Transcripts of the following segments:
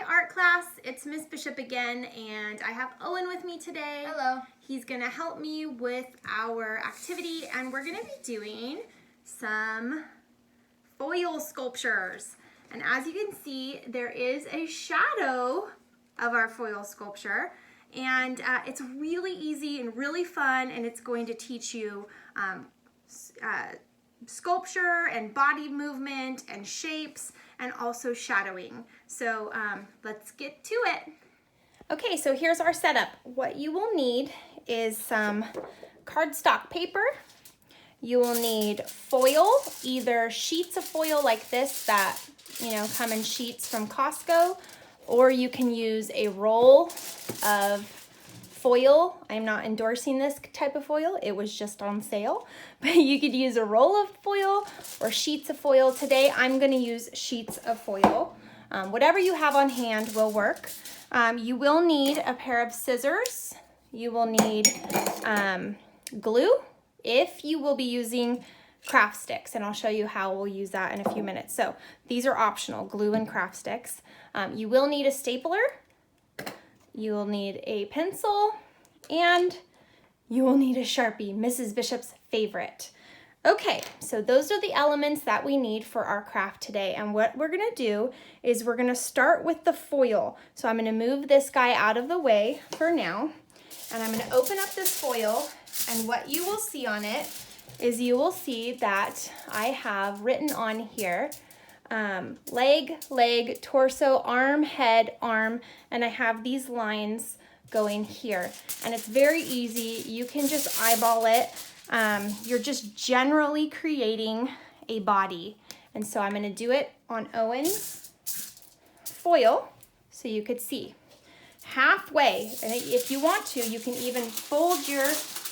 art class. It's Miss Bishop again, and I have Owen with me today. Hello. He's gonna help me with our activity, and we're gonna be doing some foil sculptures. And as you can see, there is a shadow of our foil sculpture, and it's really easy and really fun, and it's going to teach you sculpture and body movement and shapes and also shadowing. So let's get to it. Okay, so here's our setup. What you will need is some cardstock paper. You will need foil, either sheets of foil like this that come in sheets from Costco, or you can use a roll of foil. I'm not endorsing this type of foil. It was just on sale, but you could use a roll of foil or sheets of foil. Today, I'm gonna use sheets of foil. Whatever you have on hand will work. You will need a pair of scissors. You will need glue if you will be using craft sticks, and I'll show you how we'll use that in a few minutes. So these are optional, glue and craft sticks. You will need a stapler. You will need a pencil, and you will need a Sharpie, Mrs. Bishop's favorite. Okay, so those are the elements that we need for our craft today. And what we're gonna do is we're gonna start with the foil. So I'm gonna move this guy out of the way for now, and I'm gonna open up this foil, and what you will see on it is you will see that I have written on here leg, torso, arm, head, arm, and I have these lines going here. And it's very easy. You can just eyeball it. You're just generally creating a body. And so I'm going to do it on Owen's foil so you could see. Halfway, and if you want to, you can even fold your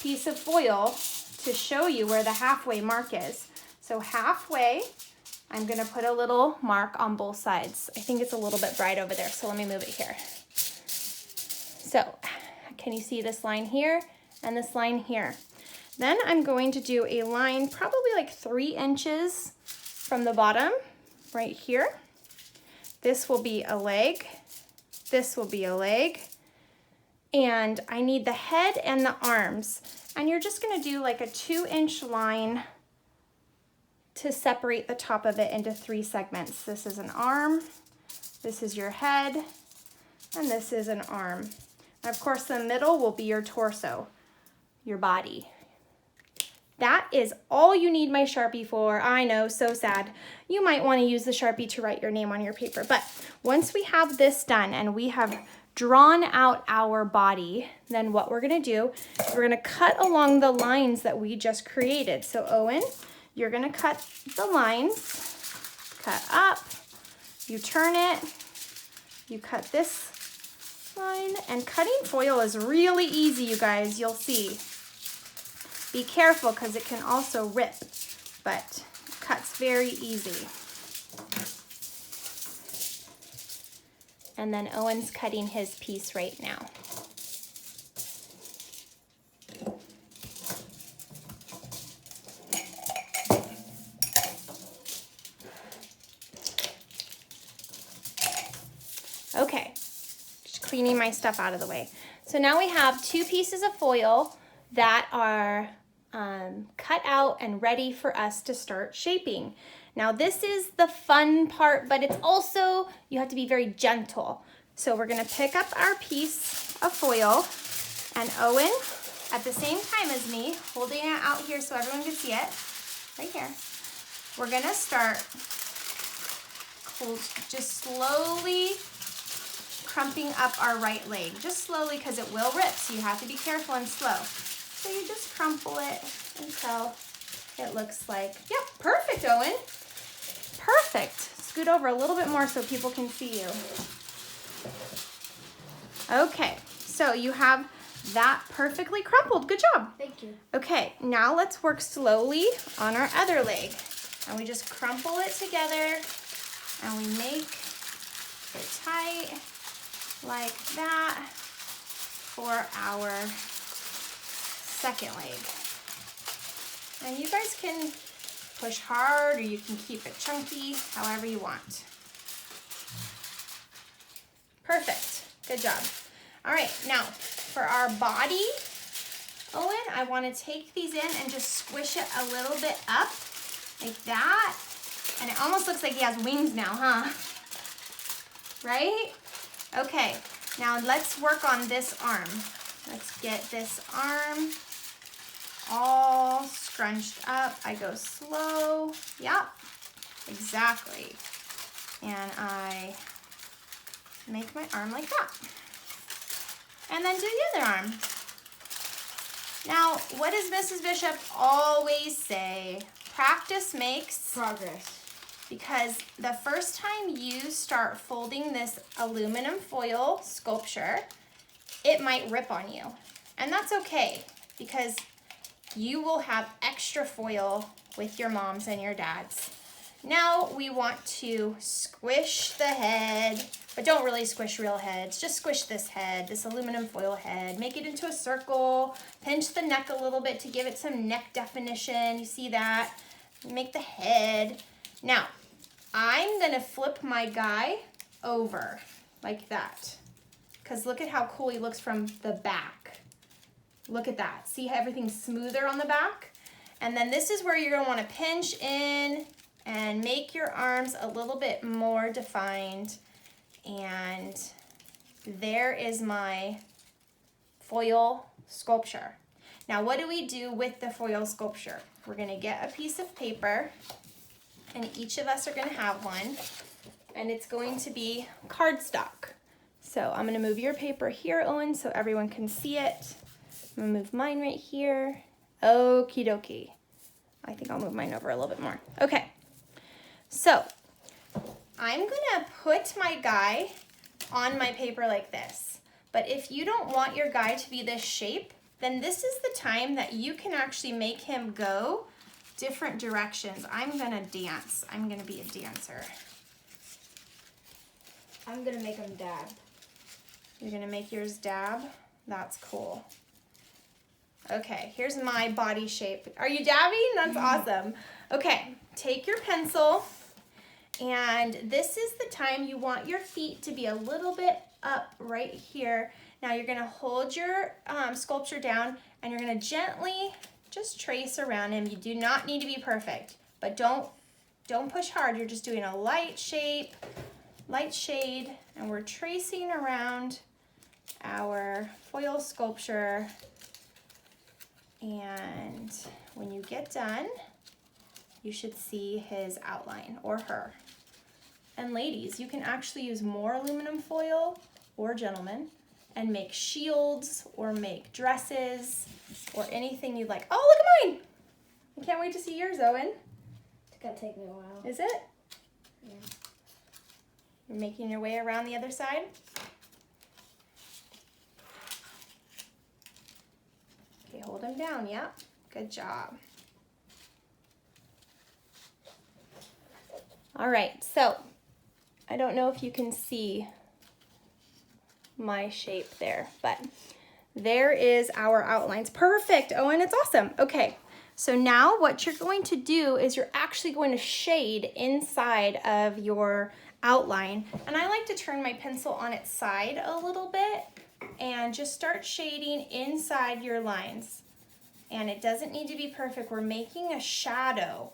piece of foil to show you where the halfway mark is. So halfway, I'm gonna put a little mark on both sides. I think it's a little bit bright over there, so let me move it here. So, can you see this line here and this line here? Then I'm going to do a line probably like 3 inches from the bottom, right here. This will be a leg, this will be a leg, and I need the head and the arms. And you're just gonna do like a 2-inch line to separate the top of it into 3 segments. This is an arm, this is your head, and this is an arm. And of course, the middle will be your torso, your body. That is all you need my Sharpie for. I know, so sad. You might want to use the Sharpie to write your name on your paper, but once we have this done and we have drawn out our body, then what we're gonna do is we're gonna cut along the lines that we just created. So Owen, you're gonna cut the lines, cut up, you turn it, you cut this line, and cutting foil is really easy, you guys, you'll see. Be careful because it can also rip, but it cuts very easy. And then Owen's cutting his piece right now. Okay, just cleaning my stuff out of the way. So now we have 2 pieces of foil that are cut out and ready for us to start shaping. Now this is the fun part, but it's also, you have to be very gentle. So we're gonna pick up our piece of foil, and Owen, at the same time as me, holding it out here so everyone can see it, right here, we're gonna start just slowly crumping up our right leg. Just slowly, because it will rip, so you have to be careful and slow. So you just crumple it until it looks like, yep, perfect, Owen. Perfect. Scoot over a little bit more so people can see you. Okay, so you have that perfectly crumpled. Good job. Thank you. Okay, now let's work slowly on our other leg. And we just crumple it together and we make it tight like that for our second leg. And you guys can push hard or you can keep it chunky, however you want. Good job. All right, now for our body, Owen, I want to take these in and just squish it a little bit up like that. And it almost looks like he has wings now, huh? Right? Okay, now let's work on this arm. Let's get this arm all scrunched up. I go slow. Yep, exactly. And I make my arm like that. And then do the other arm. Now, what does Mrs. Bishop always say? Practice makes progress. Because the first time you start folding this aluminum foil sculpture, it might rip on you. And that's okay, because you will have extra foil with your moms and your dads. Now we want to squish the head, but don't really squish real heads. Just squish this head, this aluminum foil head. Make it into a circle. Pinch the neck a little bit to give it some neck definition. You see that? Make the head. Now, I'm gonna flip my guy over like that. Because look at how cool he looks from the back. Look at that. See how everything's smoother on the back? And then this is where you're gonna wanna pinch in and make your arms a little bit more defined. And there is my foil sculpture. Now, what do we do with the foil sculpture? We're gonna get a piece of paper, and each of us are gonna have one, and it's going to be cardstock. So I'm gonna move your paper here, Owen, so everyone can see it. I'm gonna move mine right here. Okie dokie. I think I'll move mine over a little bit more. Okay, so I'm gonna put my guy on my paper like this. But if you don't want your guy to be this shape, then this is the time that you can actually make him go different directions. I'm gonna dance. I'm gonna be a dancer. I'm gonna make him dab. You're gonna make yours dab? That's cool. Okay, here's my body shape. Are you dabbing? That's awesome. Okay, take your pencil, and this is the time you want your feet to be a little bit up right here. Now you're gonna hold your sculpture down, and you're gonna gently just trace around him. You do not need to be perfect, but don't push hard. You're just doing a light shape, light shade, and we're tracing around our foil sculpture. And when you get done, you should see his outline, or her. And ladies, you can actually use more aluminum foil, or gentlemen, and make shields or make dresses or anything you'd like. Oh, look at mine! I can't wait to see yours, Owen. It's gonna take me a while. Is it? Yeah. You're making your way around the other side? Okay, hold him down, yep. Good job. All right, so I don't know if you can see my shape there, but there is our outlines. Perfect, Owen, it's awesome. Okay, so now what you're going to do is you're actually going to shade inside of your outline. And I like to turn my pencil on its side a little bit and just start shading inside your lines. And it doesn't need to be perfect. We're making a shadow.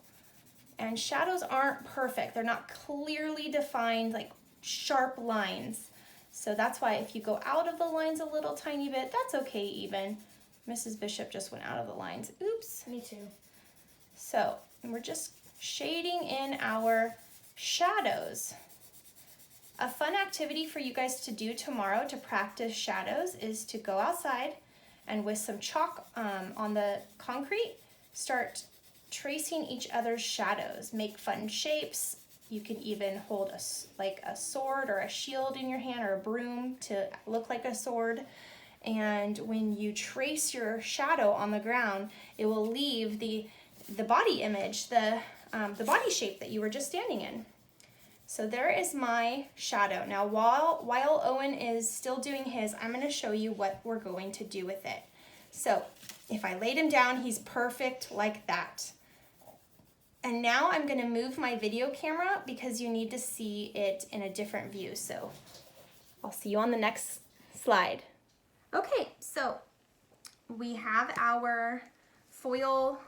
And shadows aren't perfect. They're not clearly defined, like sharp lines. So that's why if you go out of the lines a little tiny bit, that's okay even. Mrs. Bishop just went out of the lines. Oops. Me too. So we're just shading in our shadows. A fun activity for you guys to do tomorrow to practice shadows is to go outside and with some chalk on the concrete, start tracing each other's shadows. Make fun shapes. You can even hold like a sword or a shield in your hand or a broom to look like a sword. And when you trace your shadow on the ground, it will leave the body image, the body shape that you were just standing in. So there is my shadow. Now while Owen is still doing his, I'm going to show you what we're going to do with it. So if I laid him down, he's perfect like that. And now I'm going to move my video camera because you need to see it in a different view. So I'll see you on the next slide. Okay, so we have our foil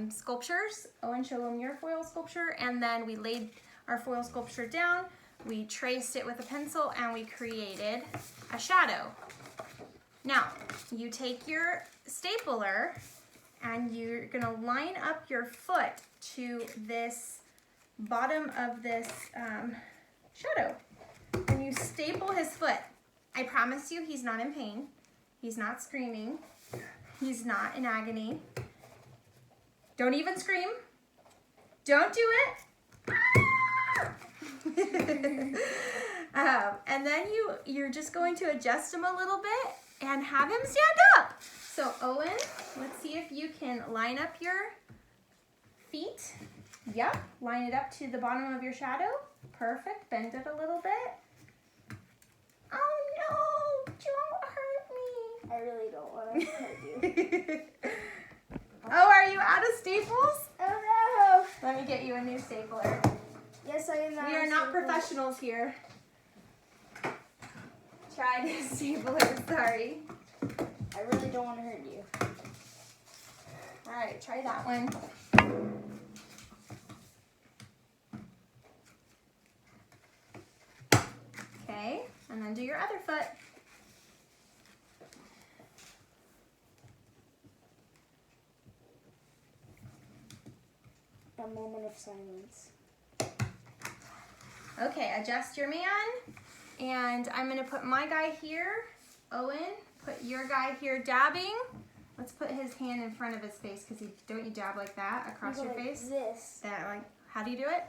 sculptures. Owen, show them your foil sculpture. And then we laid our foil sculpture down. We traced it with a pencil and we created a shadow. Now, you take your stapler and you're gonna line up your foot to this bottom of this shadow. And you staple his foot. I promise you he's not in pain. He's not screaming. He's not in agony. Don't even scream. Don't do it. And then you're just going to adjust him a little bit and have him stand up. So Owen, let's see if you can line up your feet. Yep, line it up to the bottom of your shadow. Perfect, bend it a little bit. Oh no, don't hurt me. I really don't want to hurt you. Oh, are you out of staples? Oh Let me get you a new stapler. no. Yes, I am. We are not professionals here. Try this stapler, sorry. I really don't want to hurt you. All right, try that one. Okay, and then do your other foot. A moment of silence. Okay, adjust your man. And I'm gonna put my guy here. Owen, put your guy here dabbing. Let's put his hand in front of his face because don't you dab like that across your face? This. That, like, how do you do it?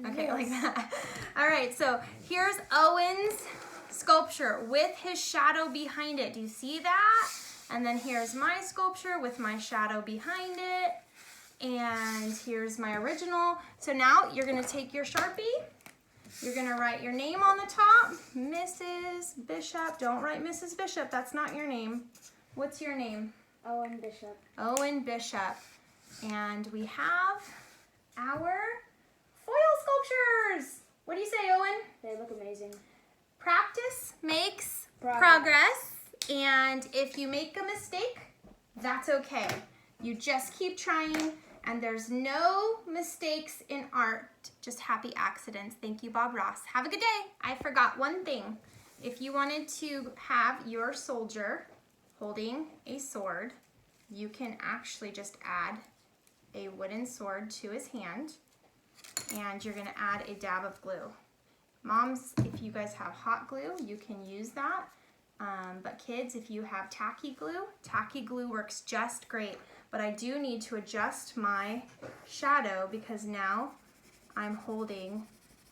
Okay, This. like that. All right, so here's Owen's sculpture with his shadow behind it. Do you see that? And then here's my sculpture with my shadow behind it. And here's my original. So now you're gonna take your Sharpie. You're gonna write your name on the top. Mrs. Bishop. Don't write Mrs. Bishop, that's not your name. What's your name? Owen Bishop. Owen Bishop. And we have our foil sculptures. What do you say, Owen? They look amazing. Practice makes Progress. progress. And if you make a mistake, that's okay. You just keep trying, and there's no mistakes in art, just happy accidents. Thank you, Bob Ross. Have a good day. I forgot one thing. If you wanted to have your soldier holding a sword, you can actually just add a wooden sword to his hand, and you're gonna add a dab of glue. Moms, if you guys have hot glue, you can use that. But kids, if you have tacky glue works just great. But I do need to adjust my shadow because now I'm holding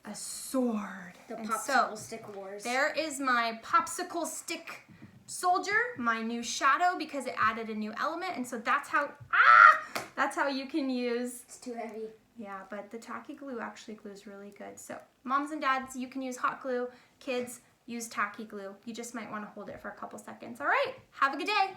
a sword. The And popsicle so, stick wars. there is my popsicle stick soldier, my new shadow because it added a new element. And so that's how you can use. It's too heavy. Yeah, but the tacky glue actually glues really good. So moms and dads, you can use hot glue. Kids, use tacky glue. You just might want to hold it for a couple seconds. All right, have a good day.